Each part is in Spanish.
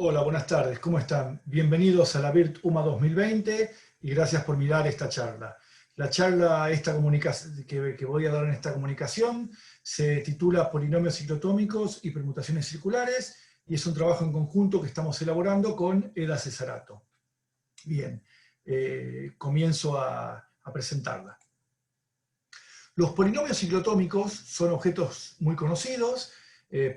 Hola, buenas tardes, ¿cómo están? Bienvenidos a la VIRT UMA 2020 y gracias por mirar esta charla. La charla que voy a dar en esta comunicación se titula Polinomios ciclotómicos y permutaciones circulares y es un trabajo en conjunto que estamos elaborando con Eda Cesarato. Bien, comienzo a presentarla. Los polinomios ciclotómicos son objetos muy conocidos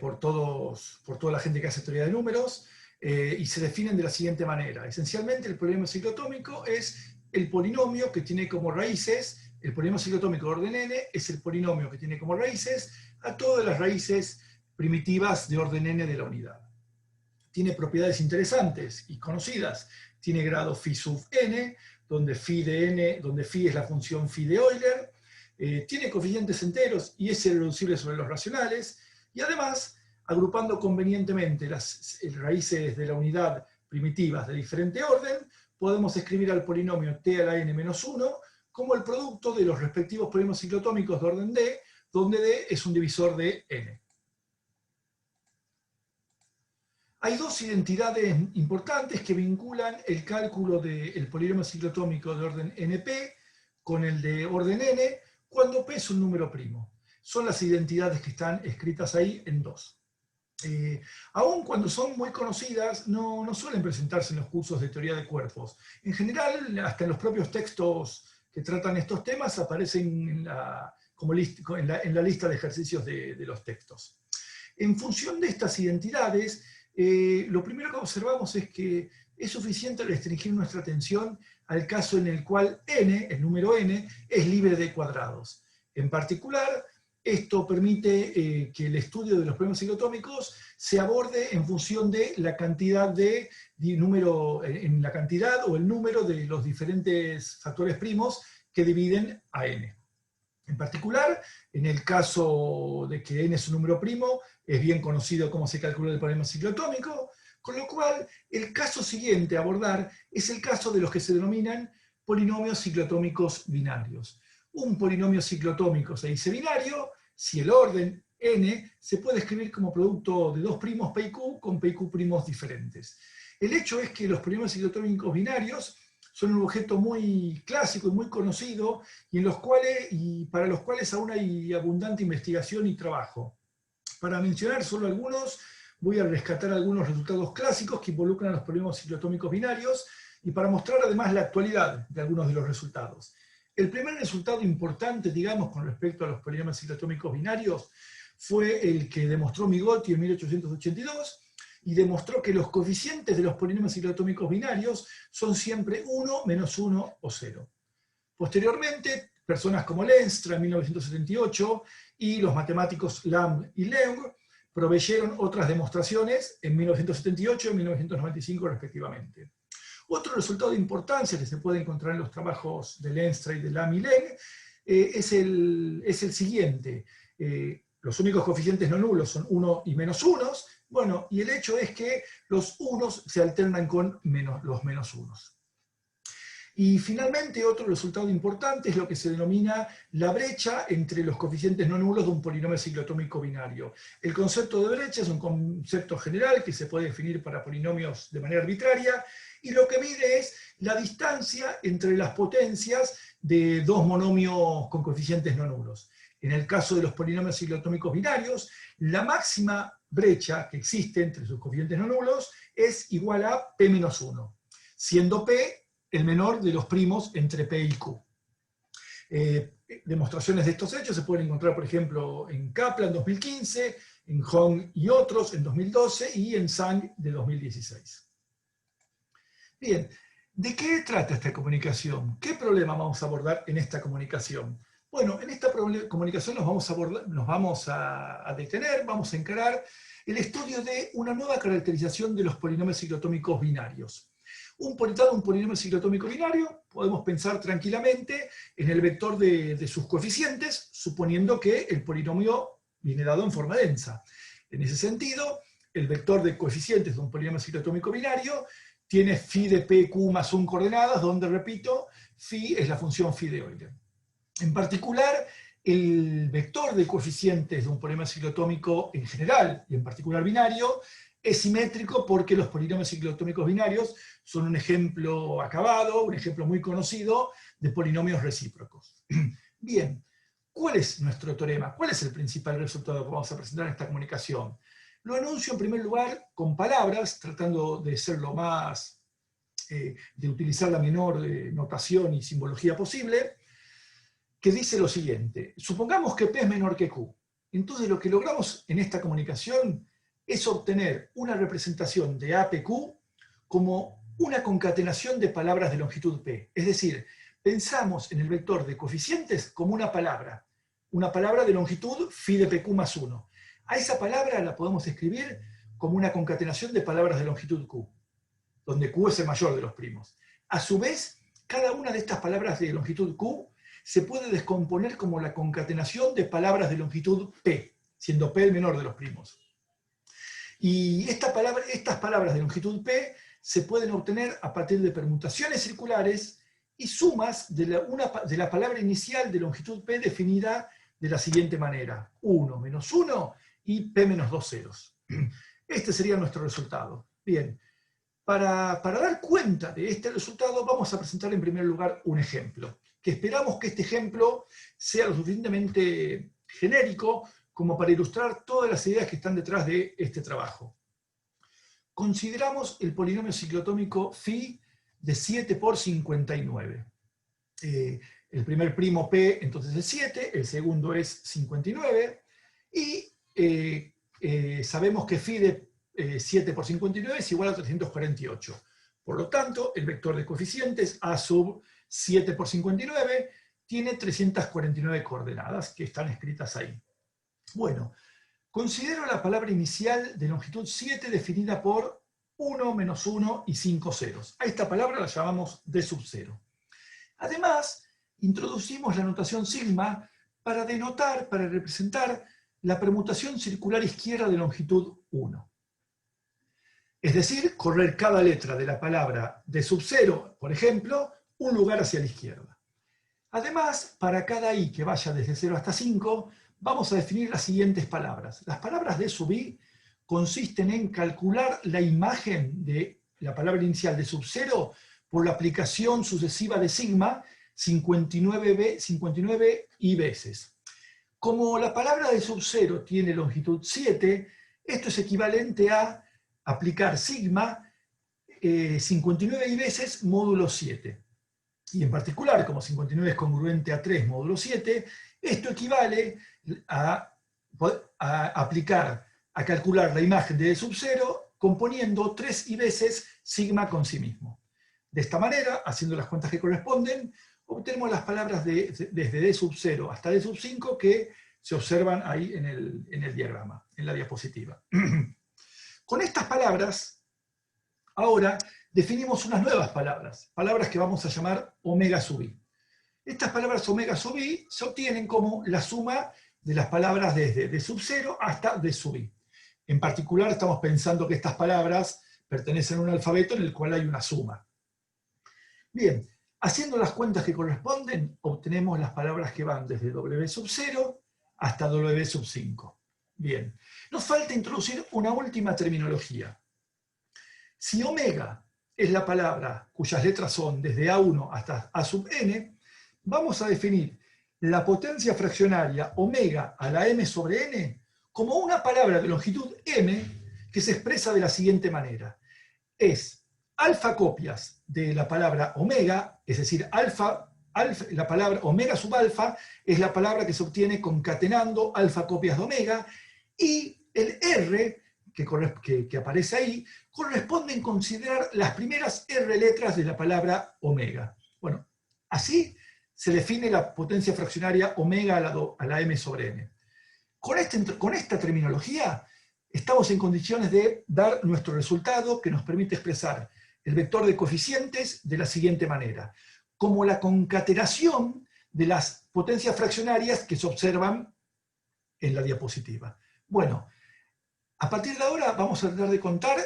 por toda la gente que hace teoría de números, y se definen de la siguiente manera. Esencialmente, el polinomio ciclotómico es el polinomio que tiene como raíces, el polinomio ciclotómico de orden n es el polinomio que tiene como raíces a todas las raíces primitivas de orden n de la unidad. Tiene propiedades interesantes y conocidas. Tiene grado phi sub n, donde phi es la función phi de Euler. Tiene coeficientes enteros y es irreducible sobre los racionales. Y además, agrupando convenientemente las raíces de la unidad primitivas de diferente orden, podemos escribir al polinomio t a la n-1 como el producto de los respectivos polinomios ciclotómicos de orden d, donde d es un divisor de n. Hay dos identidades importantes que vinculan el cálculo del polinomio ciclotómico de orden np con el de orden n cuando p es un número primo. Son las identidades que están escritas ahí en dos. Aun cuando son muy conocidas, no suelen presentarse en los cursos de teoría de cuerpos. En general, hasta en los propios textos que tratan estos temas, aparecen en la lista de ejercicios de los textos. En función de estas identidades, lo primero que observamos es que es suficiente restringir nuestra atención al caso en el cual n, el número n, es libre de cuadrados. En particular, esto permite que el estudio de los polinomios ciclotómicos se aborde en función de la cantidad en la cantidad o el número de los diferentes factores primos que dividen a n. En particular, en el caso de que n es un número primo, es bien conocido cómo se calcula el polinomio ciclotómico, con lo cual el caso siguiente a abordar es el caso de los que se denominan polinomios ciclotómicos binarios. Un polinomio ciclotómico se dice binario si el orden n se puede escribir como producto de dos primos p y q con p y q primos diferentes. El hecho es que los polinomios ciclotómicos binarios son un objeto muy clásico y muy conocido y para los cuales aún hay abundante investigación y trabajo. Para mencionar solo algunos, voy a rescatar algunos resultados clásicos que involucran a los polinomios ciclotómicos binarios y para mostrar además la actualidad de algunos de los resultados. El primer resultado importante, digamos, con respecto a los polinomios ciclotómicos binarios fue el que demostró Migotti en 1882, y demostró que los coeficientes de los polinomios ciclotómicos binarios son siempre 1, menos 1 o 0. Posteriormente, personas como Lenstra en 1978 y los matemáticos Lamb y Leung proveyeron otras demostraciones en 1978 y 1995 respectivamente. Otro resultado de importancia que se puede encontrar en los trabajos de Lenstra y de Lamb y Leung es el siguiente. Los únicos coeficientes no nulos son 1 y menos 1. Bueno, y el hecho es que los unos se alternan con los menos unos. Y finalmente, otro resultado importante es lo que se denomina la brecha entre los coeficientes no nulos de un polinomio ciclotómico binario. El concepto de brecha es un concepto general que se puede definir para polinomios de manera arbitraria, y lo que mide es la distancia entre las potencias de dos monomios con coeficientes no nulos. En el caso de los polinomios ciclotómicos binarios, la máxima brecha que existe entre sus coeficientes no nulos es igual a p-1, siendo p el menor de los primos entre p y q. Demostraciones de estos hechos se pueden encontrar, por ejemplo, en Kaplan en 2015, en Hong y otros en 2012 y en Zhang de 2016. Bien, ¿de qué trata esta comunicación? ¿Qué problema vamos a abordar en esta comunicación? Bueno, en esta comunicación nos vamos a detener, vamos a encarar el estudio de una nueva caracterización de los polinomios ciclotómicos binarios. Un polinomio ciclotómico binario podemos pensar tranquilamente en el vector de sus coeficientes, suponiendo que el polinomio viene dado en forma densa. En ese sentido, el vector de coeficientes de un polinomio ciclotómico binario tiene phi de p, q más 1 coordenadas, donde, repito, phi es la función phi de Euler. En particular, el vector de coeficientes de un polinomio ciclotómico en general, y en particular binario, es simétrico porque los polinomios ciclotómicos binarios son un ejemplo acabado, un ejemplo muy conocido de polinomios recíprocos. Bien, ¿cuál es nuestro teorema? ¿Cuál es el principal resultado que vamos a presentar en esta comunicación? Lo anuncio en primer lugar con palabras, tratando de ser lo más, de utilizar la menor notación y simbología posible, que dice lo siguiente: supongamos que P es menor que Q. Entonces lo que logramos en esta comunicación es obtener una representación de APQ como una concatenación de palabras de longitud P. Es decir, pensamos en el vector de coeficientes como una palabra de longitud phi de PQ más 1. A esa palabra la podemos escribir como una concatenación de palabras de longitud Q, donde Q es el mayor de los primos. A su vez, cada una de estas palabras de longitud Q se puede descomponer como la concatenación de palabras de longitud P, siendo P el menor de los primos. Y estas palabras de longitud P se pueden obtener a partir de permutaciones circulares y sumas de la palabra inicial de longitud P definida de la siguiente manera: 1 menos 1 y P menos 2 ceros. Este sería nuestro resultado. Bien, para dar cuenta de este resultado vamos a presentar en primer lugar un ejemplo, que esperamos que este ejemplo sea lo suficientemente genérico como para ilustrar todas las ideas que están detrás de este trabajo. Consideramos el polinomio ciclotómico phi de 7 por 59. El primer primo P entonces es 7, el segundo es 59, y sabemos que phi de 7 por 59 es igual a 348. Por lo tanto, el vector de coeficientes A sub 7 por 59 tiene 349 coordenadas que están escritas ahí. Bueno, considero la palabra inicial de longitud 7 definida por 1 menos 1 y 5 ceros. A esta palabra la llamamos D sub 0. Además, introducimos la notación sigma para denotar, para representar la permutación circular izquierda de longitud 1. Es decir, correr cada letra de la palabra D sub 0, por ejemplo, un lugar hacia la izquierda. Además, para cada i que vaya desde 0 hasta 5, vamos a definir las siguientes palabras. Las palabras D sub i consisten en calcular la imagen de la palabra inicial D sub 0 por la aplicación sucesiva de sigma 59 i veces. Como la palabra D sub 0 tiene longitud 7, esto es equivalente a aplicar sigma 59 i veces módulo 7. Y en particular, como 59 es congruente a 3 módulo 7, esto equivale a calcular la imagen de D sub 0 componiendo 3 i veces sigma con sí mismo. De esta manera, haciendo las cuentas que corresponden, obtenemos las palabras desde D sub 0 hasta D sub 5 que se observan ahí en el diagrama, en la diapositiva. Con estas palabras, ahora definimos unas nuevas palabras que vamos a llamar omega sub i. Estas palabras omega sub i se obtienen como la suma de las palabras desde D sub 0 hasta D sub i. En particular, estamos pensando que estas palabras pertenecen a un alfabeto en el cual hay una suma. Bien, haciendo las cuentas que corresponden, obtenemos las palabras que van desde W sub 0 hasta W sub 5. Bien, nos falta introducir una última terminología. Si omega es la palabra cuyas letras son desde A1 hasta A sub n, vamos a definir la potencia fraccionaria omega a la m sobre n como una palabra de longitud m que se expresa de la siguiente manera. Es alfa copias de la palabra omega, es decir, la palabra omega sub alfa es la palabra que se obtiene concatenando alfa copias de omega, y el R que aparece ahí corresponde en considerar las primeras R letras de la palabra omega. Bueno, así se define la potencia fraccionaria omega a la m sobre n. Con esta terminología estamos en condiciones de dar nuestro resultado que nos permite expresar el vector de coeficientes de la siguiente manera, como la concatenación de las potencias fraccionarias que se observan en la diapositiva. Bueno, a partir de ahora vamos a tratar de contar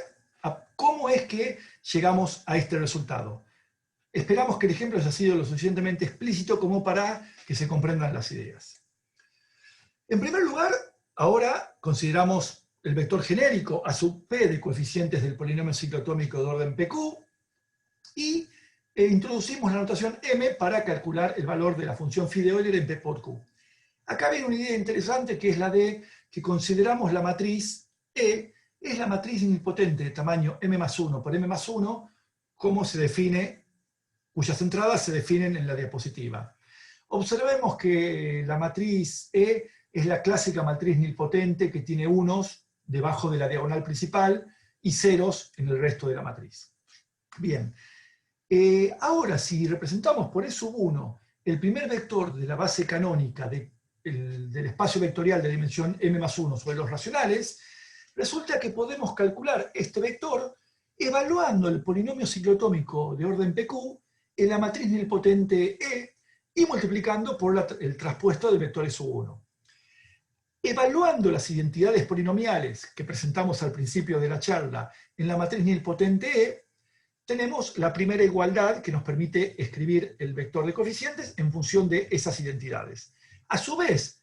cómo es que llegamos a este resultado. Esperamos que el ejemplo haya sido lo suficientemente explícito como para que se comprendan las ideas. En primer lugar, ahora consideramos el vector genérico A sub P de coeficientes del polinomio ciclotómico de orden PQ, y introducimos la notación M para calcular el valor de la función phi de Euler en P por Q. Acá viene una idea interesante, que es la de que consideramos la matriz E, es la matriz nilpotente de tamaño M más 1 por M más 1, como se define, cuyas entradas se definen en la diapositiva. Observemos que la matriz E es la clásica matriz nilpotente que tiene unos debajo de la diagonal principal y ceros en el resto de la matriz. Bien, ahora si representamos por E sub 1 el primer vector de la base canónica del espacio vectorial de dimensión M más 1 sobre los racionales, resulta que podemos calcular este vector evaluando el polinomio ciclotómico de orden PQ en la matriz nilpotente E y multiplicando por el traspuesto del vector E sub 1. Evaluando las identidades polinomiales que presentamos al principio de la charla en la matriz nilpotente E, tenemos la primera igualdad que nos permite escribir el vector de coeficientes en función de esas identidades. A su vez,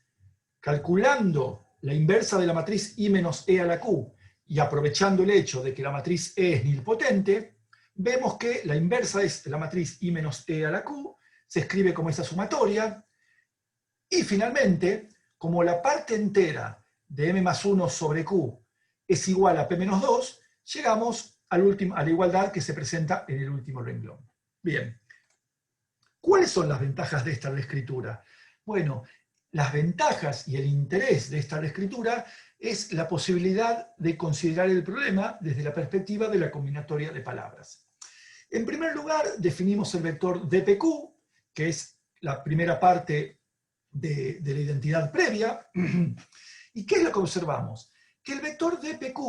calculando la inversa de la matriz I menos E a la Q y aprovechando el hecho de que la matriz E es nilpotente, vemos que la inversa es la matriz I menos E a la Q, se escribe como esa sumatoria, y finalmente, como la parte entera de M más 1 sobre Q es igual a P menos 2, llegamos a la igualdad que se presenta en el último renglón. Bien, ¿cuáles son las ventajas de esta reescritura? Bueno, las ventajas y el interés de esta reescritura es la posibilidad de considerar el problema desde la perspectiva de la combinatoria de palabras. En primer lugar, definimos el vector dpq, que es la primera parte de la identidad previa. ¿Y qué es lo que observamos? Que el vector dpq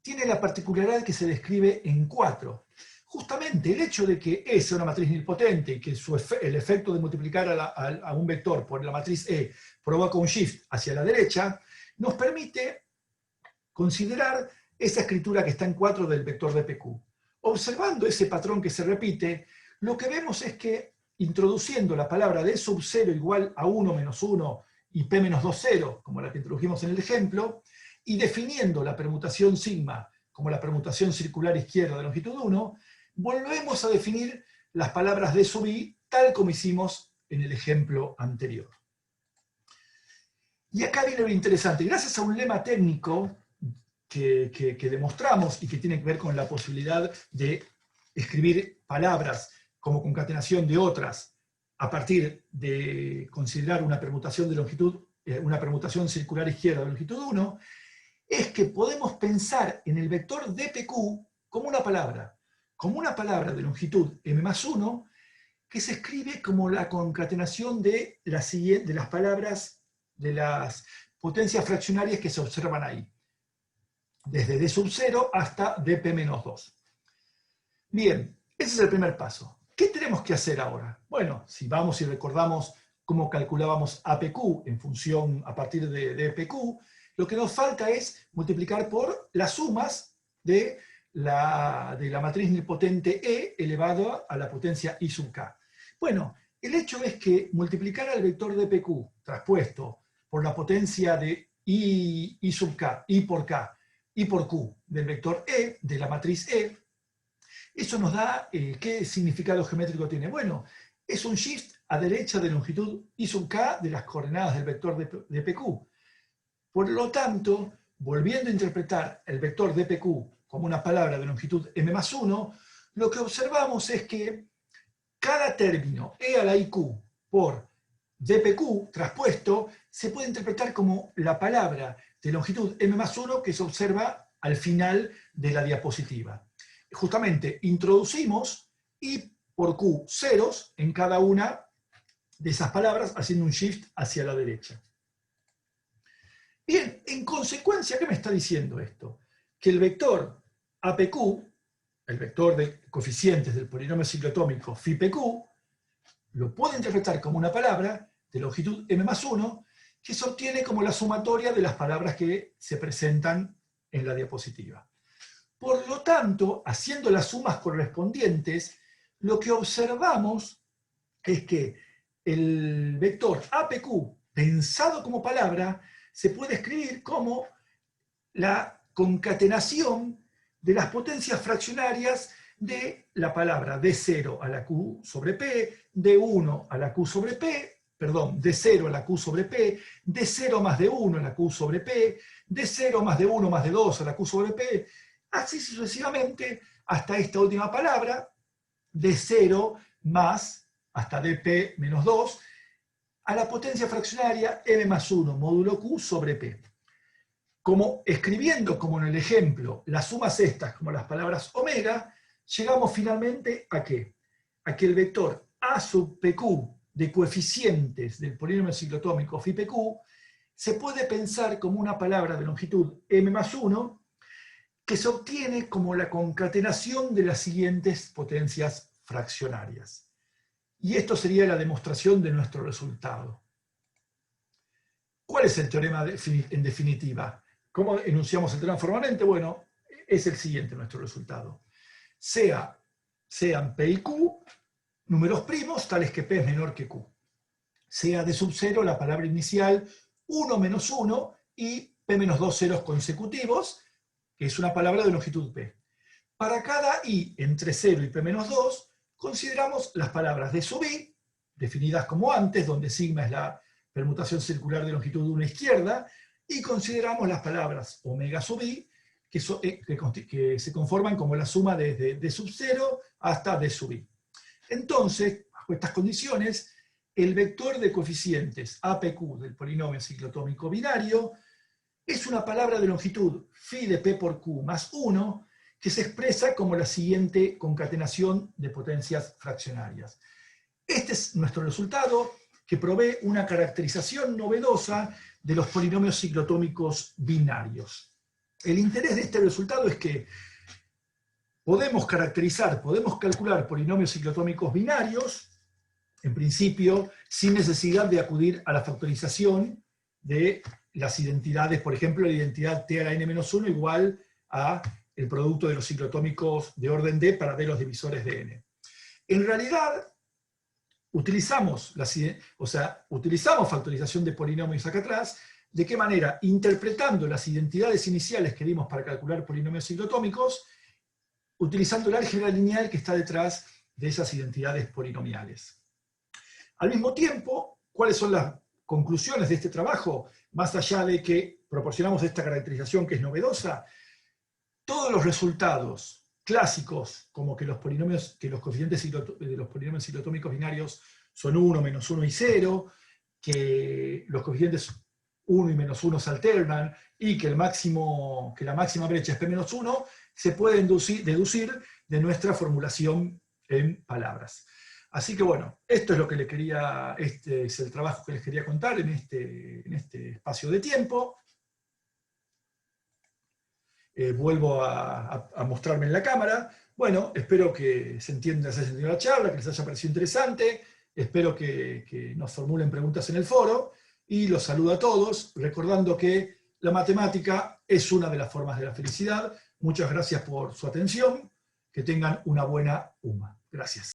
tiene la particularidad que se describe en 4. Justamente el hecho de que E sea una matriz nilpotente y que el efecto de multiplicar a un vector por la matriz E provoca un shift hacia la derecha, nos permite considerar esa escritura que está en 4 del vector dpq. Observando ese patrón que se repite, lo que vemos es que introduciendo la palabra D sub 0 igual a 1 menos 1 y P menos 2, 0, como la que introdujimos en el ejemplo, y definiendo la permutación sigma como la permutación circular izquierda de longitud 1, volvemos a definir las palabras D sub I tal como hicimos en el ejemplo anterior. Y acá viene lo interesante. Gracias a un lema técnico que demostramos y que tiene que ver con la posibilidad de escribir palabras como concatenación de otras a partir de considerar una permutación de longitud, una permutación circular izquierda de longitud 1, es que podemos pensar en el vector dpq como una palabra de longitud m más 1, que se escribe como la concatenación de las palabras, de las potencias fraccionarias que se observan ahí, desde d sub 0 hasta dp menos 2. Bien, ese es el primer paso. ¿Qué tenemos que hacer ahora? Bueno, si vamos y recordamos cómo calculábamos APQ en función a partir de dpq, lo que nos falta es multiplicar por las sumas de la matriz nilpotente E elevado a la potencia I sub k. Bueno, el hecho es que multiplicar al vector dpq traspuesto por la potencia de I sub k, I por k, I por q del vector E, de la matriz E, eso nos da, ¿qué significado geométrico tiene? Bueno, es un shift a derecha de longitud I sub k de las coordenadas del vector dpq. Por lo tanto, volviendo a interpretar el vector dpq como una palabra de longitud m más 1, lo que observamos es que cada término e a la iq por dpq traspuesto se puede interpretar como la palabra de longitud m más 1 que se observa al final de la diapositiva. Justamente introducimos i por q ceros en cada una de esas palabras, haciendo un shift hacia la derecha. Bien, en consecuencia, ¿qué me está diciendo esto? Que el vector APQ, el vector de coeficientes del polinomio ciclotómico phi-PQ, lo puedo interpretar como una palabra de longitud m más 1 que se obtiene como la sumatoria de las palabras que se presentan en la diapositiva. Por lo tanto, haciendo las sumas correspondientes, lo que observamos es que el vector APQ, pensado como palabra, se puede escribir como la concatenación de las potencias fraccionarias de la palabra D0 a la Q sobre P, D1 a la Q sobre P, perdón, D0 a la Q sobre P, D0 más D1 a la Q sobre P, D0 más D1 más D2 a la Q sobre P, así sucesivamente hasta esta última palabra, D0 más hasta dp menos 2, a la potencia fraccionaria m más 1 módulo q sobre p. Como escribiendo, como en el ejemplo, las sumas estas como las palabras omega, llegamos finalmente ¿a qué? A que el vector a sub pq de coeficientes del polinomio ciclotómico phi pq se puede pensar como una palabra de longitud m más 1 que se obtiene como la concatenación de las siguientes potencias fraccionarias. Y esto sería la demostración de nuestro resultado. ¿Cuál es el teorema en definitiva? ¿Cómo enunciamos el teorema formalmente? Bueno, es el siguiente nuestro resultado. Sean P y Q números primos tales que P es menor que Q. Sea de sub 0 la palabra inicial 1 menos 1 y P menos 2 ceros consecutivos, que es una palabra de longitud P. Para cada I entre 0 y P menos 2, consideramos las palabras D sub I, definidas como antes, donde sigma es la permutación circular de longitud 1 izquierda, y consideramos las palabras omega sub I, que se conforman como la suma desde D sub 0 hasta D sub I. Entonces, bajo estas condiciones, el vector de coeficientes APQ del polinomio ciclotómico binario es una palabra de longitud phi de P por Q más 1, que se expresa como la siguiente concatenación de potencias fraccionarias. Este es nuestro resultado, que provee una caracterización novedosa de los polinomios ciclotómicos binarios. El interés de este resultado es que podemos calcular polinomios ciclotómicos binarios, en principio, sin necesidad de acudir a la factorización de las identidades, por ejemplo, la identidad t a la n-1 igual a el producto de los ciclotómicos de orden D para D los divisores de n. En realidad, utilizamos factorización de polinomios acá atrás. ¿De qué manera? Interpretando las identidades iniciales que dimos para calcular polinomios ciclotómicos, utilizando el álgebra lineal que está detrás de esas identidades polinomiales. Al mismo tiempo, ¿cuáles son las conclusiones de este trabajo? Más allá de que proporcionamos esta caracterización que es novedosa, todos los resultados clásicos, como que los coeficientes de los polinomios ciclotómicos binarios son 1, menos 1 y 0, que los coeficientes 1 y menos 1 se alternan, y que la máxima brecha es P menos 1, se pueden deducir de nuestra formulación en palabras. Así que bueno, esto es lo que este es el trabajo que les quería contar en este espacio de tiempo. Vuelvo a mostrarme en la cámara. Bueno, espero que se haya entendido la charla, que les haya parecido interesante. Espero que nos formulen preguntas en el foro. Y los saludo a todos, recordando que la matemática es una de las formas de la felicidad. Muchas gracias por su atención. Que tengan una buena UMA. Gracias.